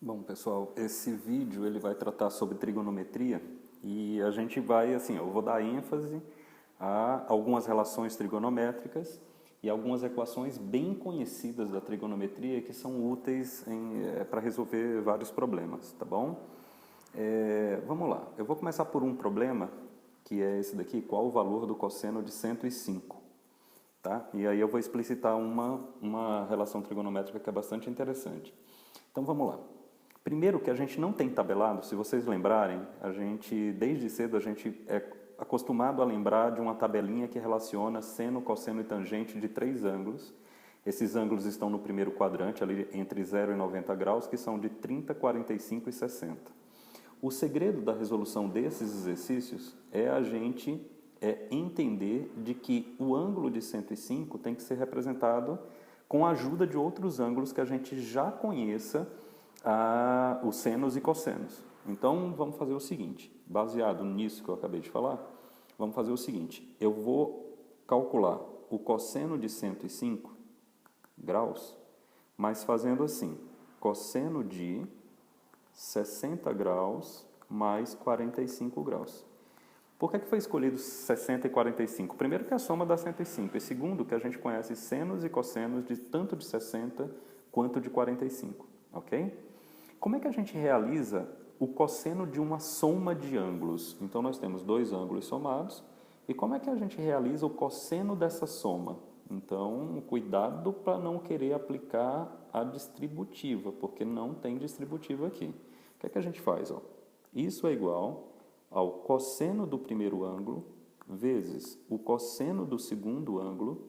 Bom, pessoal, esse vídeo ele vai tratar sobre trigonometria e a gente vai, assim, eu vou dar ênfase a algumas relações trigonométricas e algumas equações bem conhecidas da trigonometria que são úteis para resolver vários problemas, tá bom? Vamos lá, eu vou começar por um problema que é esse daqui, qual o valor do cosseno de 105? Tá? E aí eu vou explicitar uma relação trigonométrica que é bastante interessante. Então vamos lá. Primeiro que a gente não tem tabelado, se vocês lembrarem, desde cedo a gente é acostumado a lembrar de uma tabelinha que relaciona seno, cosseno e tangente de três ângulos. Esses ângulos estão no primeiro quadrante, ali entre 0 e 90 graus, que são de 30, 45 e 60. O segredo da resolução desses exercícios é a gente entender de que o ângulo de 105 tem que ser representado com a ajuda de outros ângulos que a gente já conheça, os senos e cossenos. Então, vamos fazer o seguinte, baseado nisso que eu acabei de falar, vamos fazer o seguinte, eu vou calcular o cosseno de 105 graus, mas fazendo assim, cosseno de 60 graus mais 45 graus. Por que foi escolhido 60 e 45? Primeiro que é a soma dá 105, e segundo que a gente conhece senos e cossenos de tanto de 60 quanto de 45, ok? Como é que a gente realiza o cosseno de uma soma de ângulos? Então nós temos dois ângulos somados, e como é que a gente realiza o cosseno dessa soma? Então, cuidado para não querer aplicar a distributiva, porque não tem distributiva aqui. O que é que a gente faz? Ó? Isso é igual ao cosseno do primeiro ângulo vezes o cosseno do segundo ângulo.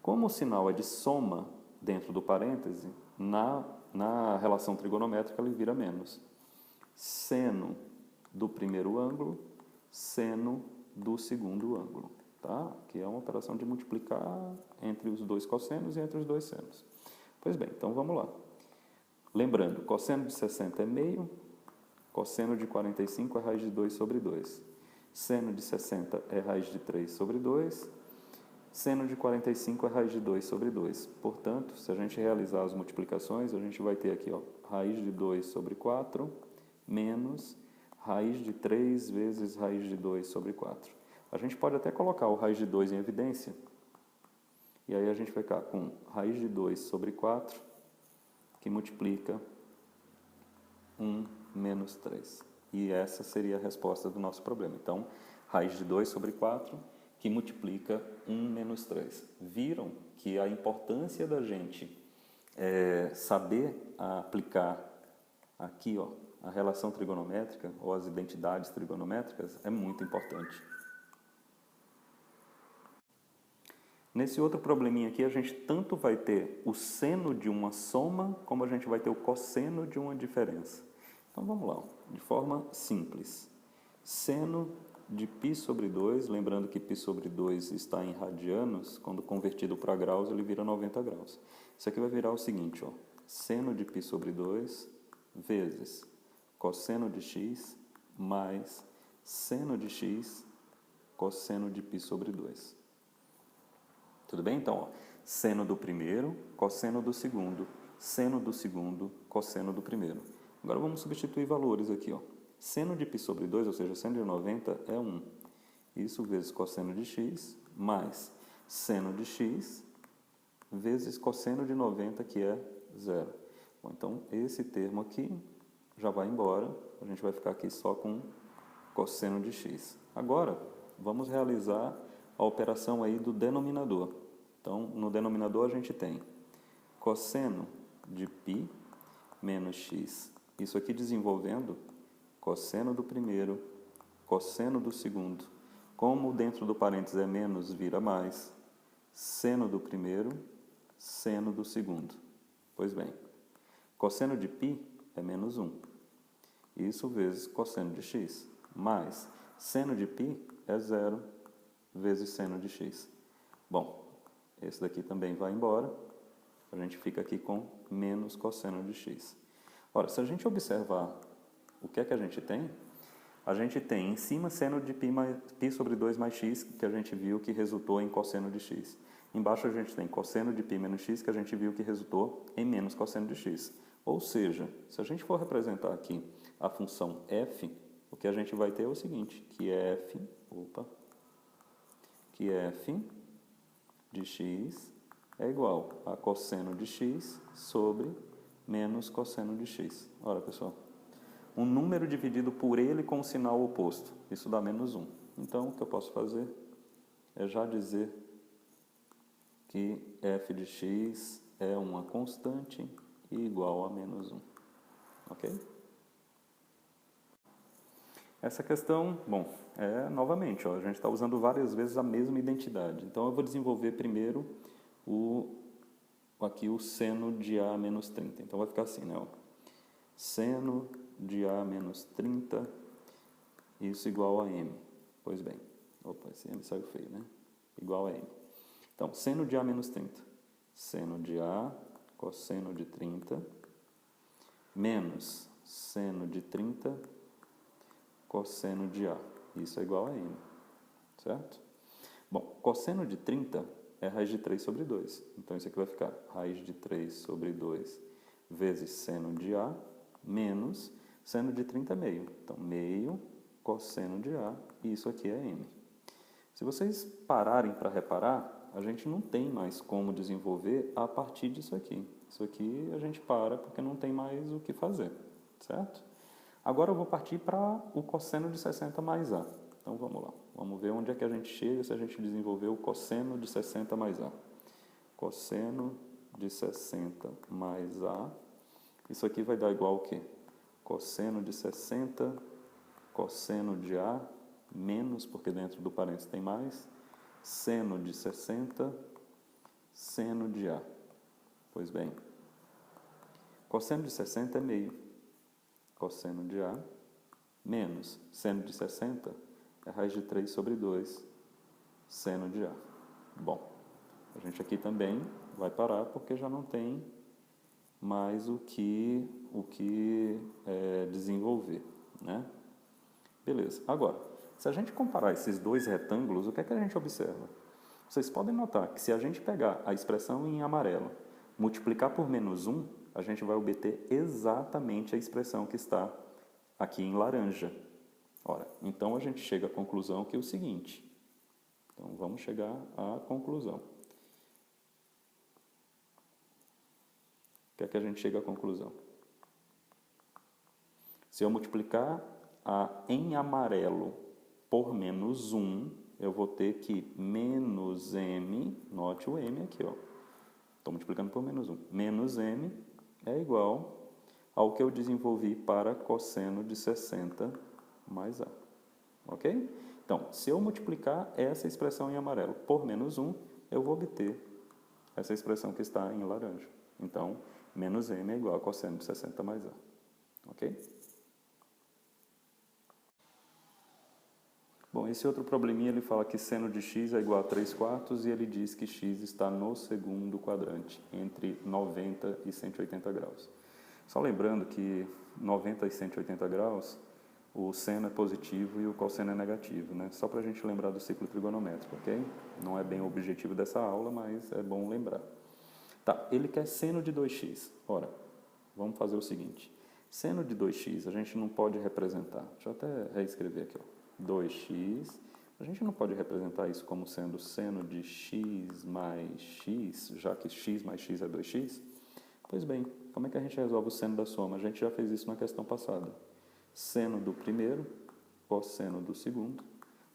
Como o sinal é de soma dentro do parêntese, na relação trigonométrica ele vira menos. Seno do primeiro ângulo, seno do segundo ângulo. Tá? Que é uma operação de multiplicar entre os dois cossenos e entre os dois senos. Pois bem, então vamos lá. Lembrando, cosseno de 60 é meio, cosseno de 45 é raiz de 2 sobre 2. Seno de 60 é raiz de 3 sobre 2. Seno de 45 é raiz de 2 sobre 2. Portanto, se a gente realizar as multiplicações, a gente vai ter aqui, ó, raiz de 2 sobre 4 menos raiz de 3 vezes raiz de 2 sobre 4. A gente pode até colocar o raiz de 2 em evidência, e aí a gente vai ficar com raiz de 2 sobre 4, que multiplica 1 menos 3. E essa seria a resposta do nosso problema. Então, raiz de 2 sobre 4, que multiplica 1 menos 3. Viram que a importância da gente saber aplicar aqui, ó, a relação trigonométrica ou as identidades trigonométricas é muito importante. Nesse outro probleminha aqui, a gente tanto vai ter o seno de uma soma, como a gente vai ter o cosseno de uma diferença. Então, vamos lá, de forma simples. Seno de π sobre 2, lembrando que π sobre 2 está em radianos, quando convertido para graus, ele vira 90 graus. Isso aqui vai virar o seguinte, ó, seno de π sobre 2 vezes cosseno de x mais seno de x cosseno de π sobre 2. Tudo bem? Então, ó, seno do primeiro, cosseno do segundo, seno do segundo, cosseno do primeiro. Agora vamos substituir valores aqui. Ó. Seno de π sobre 2, ou seja, seno de 90 é 1. Isso vezes cosseno de x, mais seno de x, vezes cosseno de 90, que é 0. Bom, então, esse termo aqui já vai embora. A gente vai ficar aqui só com cosseno de x. Agora, vamos realizar a operação aí do denominador. Então, no denominador a gente tem cosseno de π menos x. Isso aqui desenvolvendo cosseno do primeiro, cosseno do segundo. Como dentro do parênteses é menos, vira mais. Seno do primeiro, seno do segundo. Pois bem, cosseno de π é menos 1. Isso vezes cosseno de x. Mais seno de π é 0 vezes seno de x. Bom, esse daqui também vai embora. A gente fica aqui com menos cosseno de x. Ora, se a gente observar o que é que a gente tem em cima seno de π sobre 2 mais x, que a gente viu que resultou em cosseno de x. Embaixo a gente tem cosseno de π menos x, que a gente viu que resultou em menos cosseno de x. Ou seja, se a gente for representar aqui a função f, o que a gente vai ter é o seguinte, que f de x é igual a cosseno de x sobre menos cosseno de x. Ora, pessoal, um número dividido por ele com o sinal oposto, isso dá menos 1. Então, o que eu posso fazer é já dizer que f de x é uma constante e igual a menos 1. Ok? Essa questão, bom, novamente, ó, a gente está usando várias vezes a mesma identidade. Então, eu vou desenvolver primeiro aqui o seno de A menos 30. Então, vai ficar assim, né? Ó. Seno de A menos 30, isso igual a M. Pois bem, opa, esse M saiu feio, né? Igual a M. Então, seno de A menos 30. Seno de A, cosseno de 30, menos seno de 30, cosseno de A. Isso é igual a M, certo? Bom, cosseno de 30 é raiz de 3 sobre 2. Então, isso aqui vai ficar raiz de 3 sobre 2 vezes seno de A, menos seno de 30 é meio. Então, meio cosseno de A, e isso aqui é M. Se vocês pararem para reparar, a gente não tem mais como desenvolver a partir disso aqui. Isso aqui a gente para porque não tem mais o que fazer, certo? Agora eu vou partir para o cosseno de 60 mais A. Então vamos lá, vamos ver onde é que a gente chega se a gente desenvolver o cosseno de 60 mais A. Cosseno de 60 mais A, isso aqui vai dar igual ao quê? Cosseno de 60, cosseno de A, menos, porque dentro do parênteses tem mais, seno de 60, seno de A. Pois bem, cosseno de 60 é meio. Cosseno de A, menos seno de 60 é raiz de 3 sobre 2, seno de A. Bom, a gente aqui também vai parar porque já não tem mais o que desenvolver, né? Beleza. Agora, se a gente comparar esses dois retângulos, o que é que a gente observa? Vocês podem notar que se a gente pegar a expressão em amarelo, multiplicar por menos 1, a gente vai obter exatamente a expressão que está aqui em laranja. Ora, então a gente chega à conclusão que é o seguinte. Então, vamos chegar à conclusão. O que é que a gente chega à conclusão? Se eu multiplicar em amarelo por menos 1, eu vou ter que menos m, note o m aqui, ó. Estou multiplicando por menos 1. Menos m é igual ao que eu desenvolvi para cosseno de 60 mais A. Ok? Então, se eu multiplicar essa expressão em amarelo por menos 1, eu vou obter essa expressão que está em laranja. Então, menos m é igual a cosseno de 60 mais A. Ok? Bom, esse outro probleminha, ele fala que seno de x é igual a 3/4 e ele diz que x está no segundo quadrante, entre 90 e 180 graus. Só lembrando que 90 e 180 graus, o seno é positivo e o cosseno é negativo, né? Só para a gente lembrar do ciclo trigonométrico, ok? Não é bem o objetivo dessa aula, mas é bom lembrar. Tá, ele quer seno de 2x. Ora, vamos fazer o seguinte. Seno de 2x a gente não pode representar. Deixa eu até reescrever aqui, ó. 2x, a gente não pode representar isso como sendo seno de x mais x, já que x mais x é 2x? Pois bem, como é que a gente resolve o seno da soma? A gente já fez isso na questão passada. Seno do primeiro, cosseno do segundo,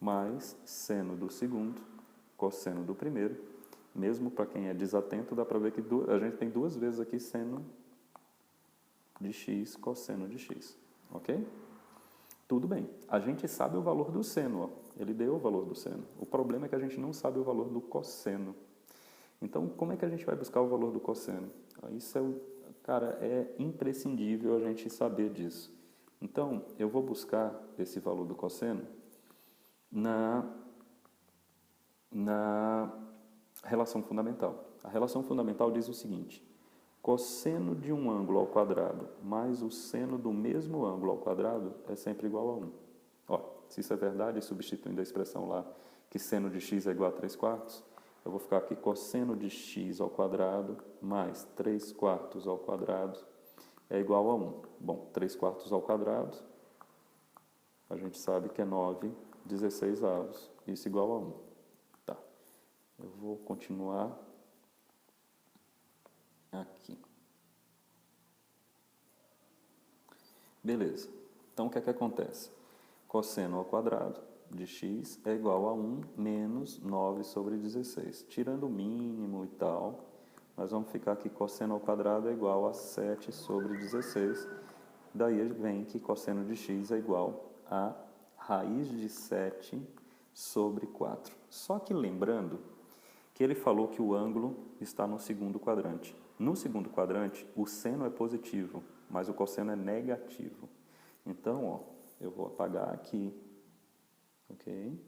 mais seno do segundo, cosseno do primeiro. Mesmo para quem é desatento, dá para ver que a gente tem duas vezes aqui seno de x, cosseno de x. Ok? Tudo bem. A gente sabe o valor do seno, ó. Ele deu o valor do seno. O problema é que a gente não sabe o valor do cosseno. Então, como é que a gente vai buscar o valor do cosseno? Isso é imprescindível a gente saber disso. Então, eu vou buscar esse valor do cosseno na relação fundamental. A relação fundamental diz o seguinte: cosseno de um ângulo ao quadrado mais o seno do mesmo ângulo ao quadrado é sempre igual a 1. Ó, se isso é verdade, substituindo a expressão lá que seno de x é igual a 3/4, eu vou ficar aqui cosseno de x ao quadrado mais 3/4 ao quadrado é igual a 1. Bom, 3/4 ao quadrado, a gente sabe que é 9/16, isso igual a 1. Tá, eu vou continuar aqui. Beleza, então o que é que acontece? Cosseno ao quadrado de x é igual a 1 menos 9/16. Tirando o mínimo e tal, nós vamos ficar que cosseno ao quadrado é igual a 7/16. Daí vem que cosseno de x é igual a raiz de 7/4. Só que lembrando que ele falou que o ângulo está no segundo quadrante. No segundo quadrante, o seno é positivo, mas o cosseno é negativo. Então, ó, eu vou apagar aqui, ok?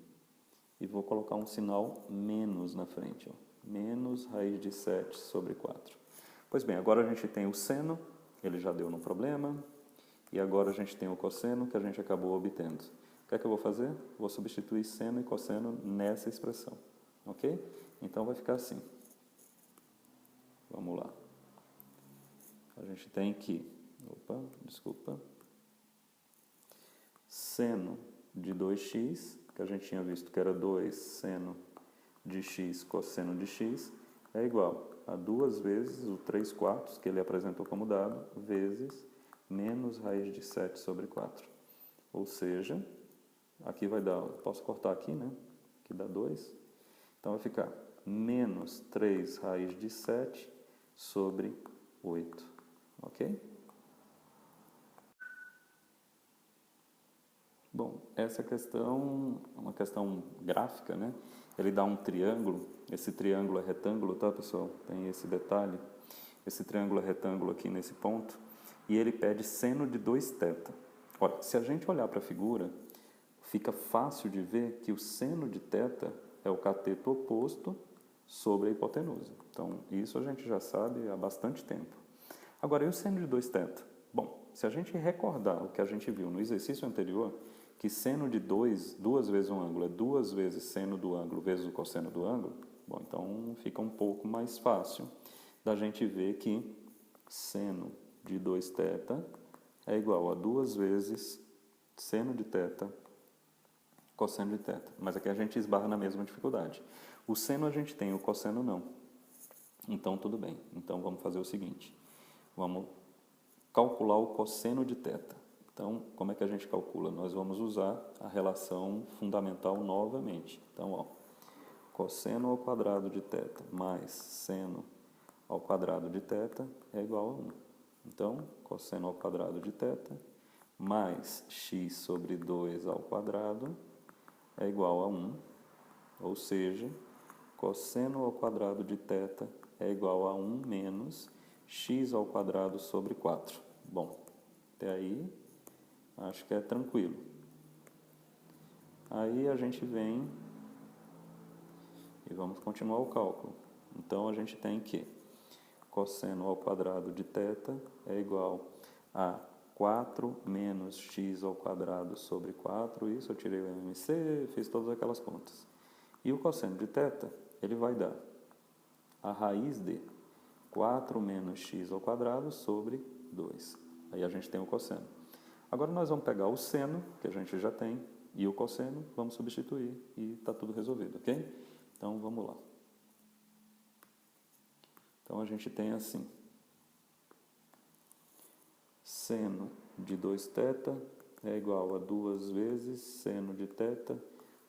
E vou colocar um sinal menos na frente, ó. Menos raiz de 7/4. Pois bem, agora a gente tem o seno, ele já deu no problema, e agora a gente tem o cosseno que a gente acabou obtendo. O que é que eu vou fazer? Vou substituir seno e cosseno nessa expressão, ok? Então vai ficar assim. Vamos lá. A gente tem que, seno de 2x, que a gente tinha visto que era 2 seno de x cosseno de x, é igual a 2 vezes o 3/4, que ele apresentou como dado, vezes menos raiz de 7/4. Ou seja, aqui vai dar, posso cortar aqui, né? Aqui dá 2. Então vai ficar menos 3 raiz de 7/8. Ok? Bom, essa questão é uma questão gráfica, né? Ele dá um triângulo, esse triângulo é retângulo, tá, pessoal? Tem esse detalhe. Esse triângulo é retângulo aqui nesse ponto. E ele pede seno de 2θ. Olha, se a gente olhar para a figura, fica fácil de ver que o seno de θ é o cateto oposto sobre a hipotenusa. Então, isso a gente já sabe há bastante tempo. Agora, e o seno de 2θ? Bom, se a gente recordar o que a gente viu no exercício anterior, que seno de 2 vezes um ângulo é 2 vezes seno do ângulo vezes o cosseno do ângulo, bom, então fica um pouco mais fácil da gente ver que seno de 2θ é igual a 2 vezes seno de θ cosseno de θ. Mas aqui a gente esbarra na mesma dificuldade. O seno a gente tem, o cosseno não. Então, tudo bem. Então, vamos fazer o seguinte. Vamos calcular o cosseno de θ. Então, como é que a gente calcula? Nós vamos usar a relação fundamental novamente. Então, ó, cosseno ao quadrado de θ mais seno ao quadrado de θ é igual a 1. Então, cosseno ao quadrado de θ mais x sobre 2 ao quadrado é igual a 1. Ou seja, cosseno ao quadrado de θ é igual a 1 menos x ao quadrado sobre 4. Bom, até aí acho que é tranquilo. Aí a gente vem e vamos continuar o cálculo. Então, a gente tem que cosseno ao quadrado de θ é igual a 4 menos x ao quadrado sobre 4. Isso eu tirei o MMC, fiz todas aquelas contas. E o cosseno de θ, ele vai dar a raiz de 4 menos x ao quadrado sobre 2. Aí a gente tem o cosseno. Agora nós vamos pegar o seno, que a gente já tem, e o cosseno, vamos substituir e está tudo resolvido, ok? Então vamos lá. Então a gente tem assim, seno de 2θ é igual a 2 vezes seno de θ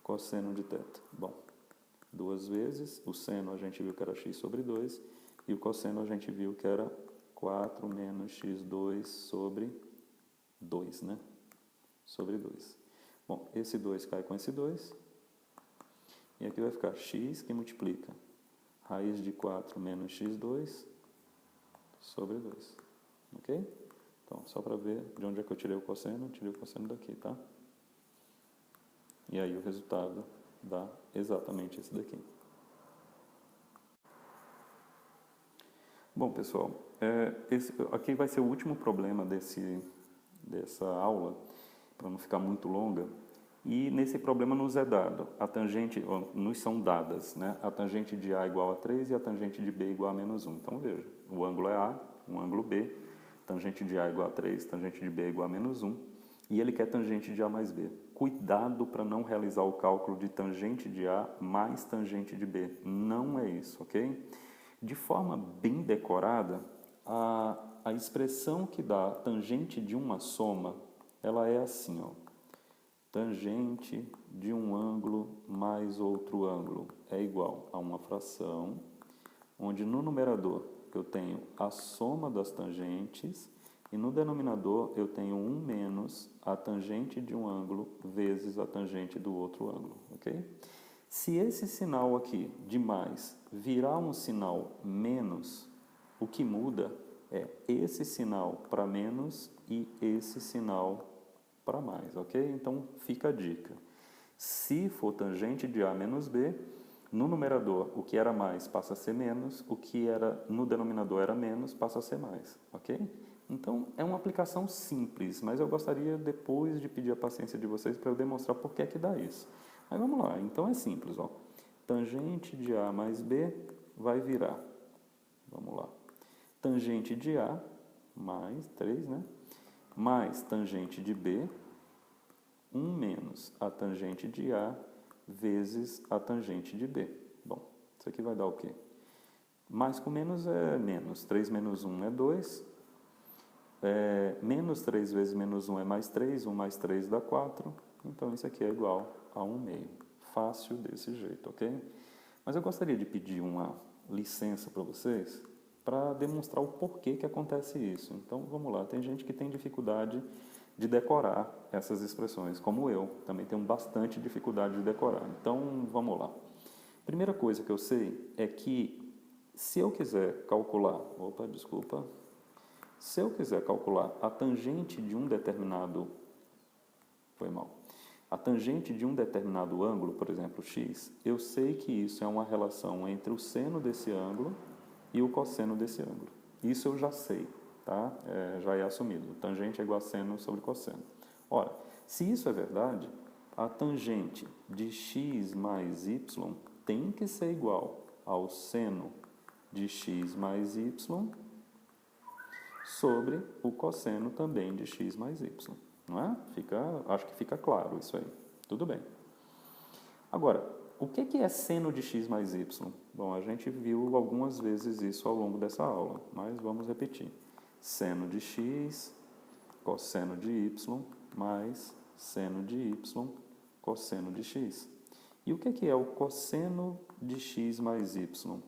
cosseno de θ. Bom, 2 vezes, o seno a gente viu que era x sobre 2, e o cosseno a gente viu que era 4 menos x2 sobre 2, né? Sobre 2. Bom, esse 2 cai com esse 2, e aqui vai ficar x que multiplica raiz de 4 menos x2 sobre 2, ok? Então, só para ver de onde é que eu tirei o cosseno daqui, tá? E aí o resultado dá exatamente esse daqui. Bom, pessoal, aqui vai ser o último problema dessa aula, para não ficar muito longa. E nesse problema nos é dado, a tangente, nos são dadas, né? A tangente de A igual a 3 e a tangente de B igual a menos 1. Então, veja, o ângulo é A, o ângulo B. tangente de A igual a 3, tangente de B igual a menos 1, e ele quer tangente de A mais B. Cuidado para não realizar o cálculo de tangente de A mais tangente de B. Não é isso, ok? De forma bem decorada, a expressão que dá tangente de uma soma, ela é assim, ó. Tangente de um ângulo mais outro ângulo é igual a uma fração, onde no numerador eu tenho a soma das tangentes e no denominador eu tenho 1 menos a tangente de um ângulo vezes a tangente do outro ângulo, ok? Se esse sinal aqui de mais virar um sinal menos, o que muda é esse sinal para menos e esse sinal para mais, ok? Então fica a dica. Se for tangente de A menos B, no numerador o que era mais passa a ser menos, o que era no denominador era menos passa a ser mais, ok? Então é uma aplicação simples, mas eu gostaria depois de pedir a paciência de vocês para eu demonstrar por que é que dá isso. Mas vamos lá, então é simples, ó. Tangente de A mais B vai virar, vamos lá, tangente de A mais 3, né? Mais tangente de B, 1 menos a tangente de A vezes a tangente de B. Bom, isso aqui vai dar o quê? Mais com menos é menos. 3 menos 1 é 2. Menos 3 vezes menos 1 é mais 3. 1 mais 3 dá 4. Então, isso aqui é igual a 1 meio. Fácil desse jeito, ok? Mas eu gostaria de pedir uma licença para vocês para demonstrar o porquê que acontece isso. Então, vamos lá. Tem gente que tem dificuldade de decorar essas expressões, como eu. Também tenho bastante dificuldade de decorar. Então, vamos lá. Primeira coisa que eu sei é que se eu quiser calcular... Opa, desculpa. Se eu quiser calcular a tangente de um determinado... Foi mal. A tangente de um determinado ângulo, por exemplo, x, eu sei que isso é uma relação entre o seno desse ângulo e o cosseno desse ângulo. Isso eu já sei, tá? Já é assumido. Tangente é igual a seno sobre cosseno. Ora, se isso é verdade, a tangente de x mais y tem que ser igual ao seno de x mais y sobre o cosseno também de x mais y. Não é? Acho que fica claro isso aí. Tudo bem. Agora, o que é seno de x mais y? Bom, a gente viu algumas vezes isso ao longo dessa aula, mas vamos repetir. Seno de x, cosseno de y, mais seno de y, cosseno de x. E o que é o cosseno de x mais y?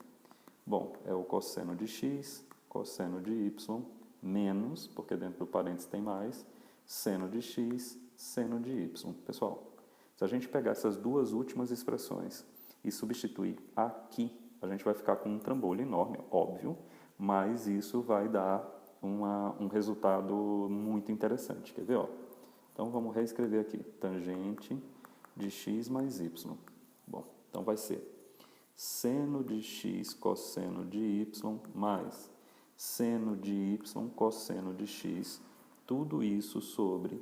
Bom, é o cosseno de x, cosseno de y, menos, porque dentro do parênteses tem mais, seno de x, seno de y. Pessoal, se a gente pegar essas duas últimas expressões e substituir aqui, a gente vai ficar com um trambolho enorme, óbvio, mas isso vai dar um resultado muito interessante. Quer ver? Ó? Então, vamos reescrever aqui. Tangente de x mais y. Bom, então vai ser seno de x cosseno de y mais seno de y cosseno de x, tudo isso sobre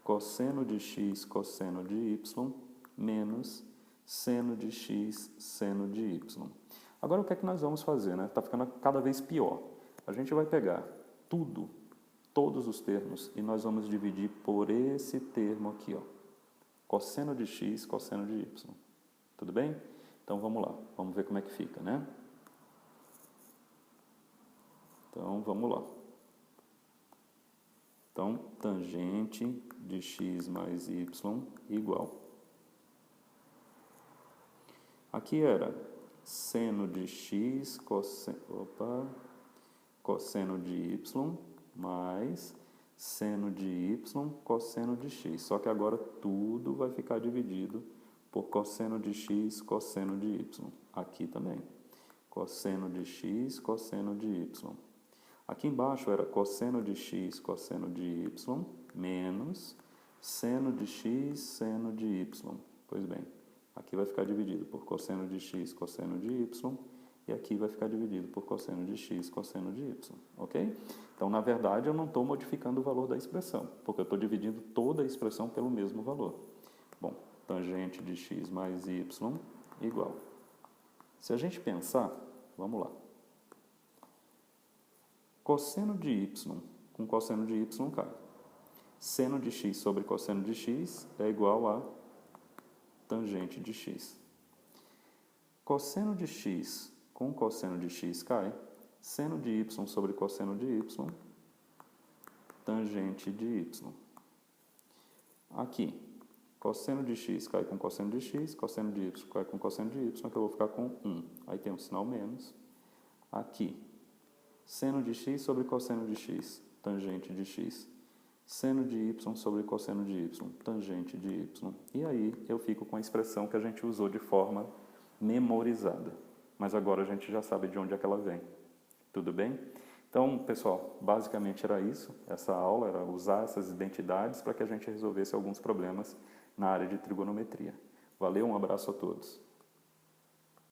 cosseno de x cosseno de y menos seno de x seno de y. Agora, o que é que nós vamos fazer? Está ficando cada vez pior. A gente vai pegar todos os termos, e nós vamos dividir por esse termo aqui, ó, cosseno de x cosseno de y. Tudo bem? Então, vamos lá. Vamos ver como é que fica, né? Então, vamos lá. Então, tangente de x mais y igual. Aqui era seno de x cosseno de y mais seno de y cosseno de x. Só que agora tudo vai ficar dividido por cosseno de x cosseno de y. Aqui também. Cosseno de x cosseno de y. Aqui embaixo era cosseno de x cosseno de y menos seno de x seno de y. Pois bem, aqui vai ficar dividido por cosseno de x cosseno de y e aqui vai ficar dividido por cosseno de x cosseno de y, ok? Então, na verdade, eu não estou modificando o valor da expressão, porque eu estou dividindo toda a expressão pelo mesmo valor. Bom, tangente de x mais y igual. Se a gente pensar, vamos lá. Cosseno de y com cosseno de y cai. Seno de x sobre cosseno de x é igual a tangente de x. Cosseno de x com cosseno de x cai. Seno de y sobre cosseno de y, tangente de y. Aqui, cosseno de x cai com cosseno de x, cosseno de y cai com cosseno de y, que eu vou ficar com 1. Aí tem um sinal menos. Aqui, seno de x sobre cosseno de x, tangente de x. Seno de y sobre cosseno de y, tangente de y. E aí eu fico com a expressão que a gente usou de forma memorizada. Mas agora a gente já sabe de onde é que ela vem. Tudo bem? Então, pessoal, basicamente era isso. Essa aula era usar essas identidades para que a gente resolvesse alguns problemas na área de trigonometria. Valeu, um abraço a todos.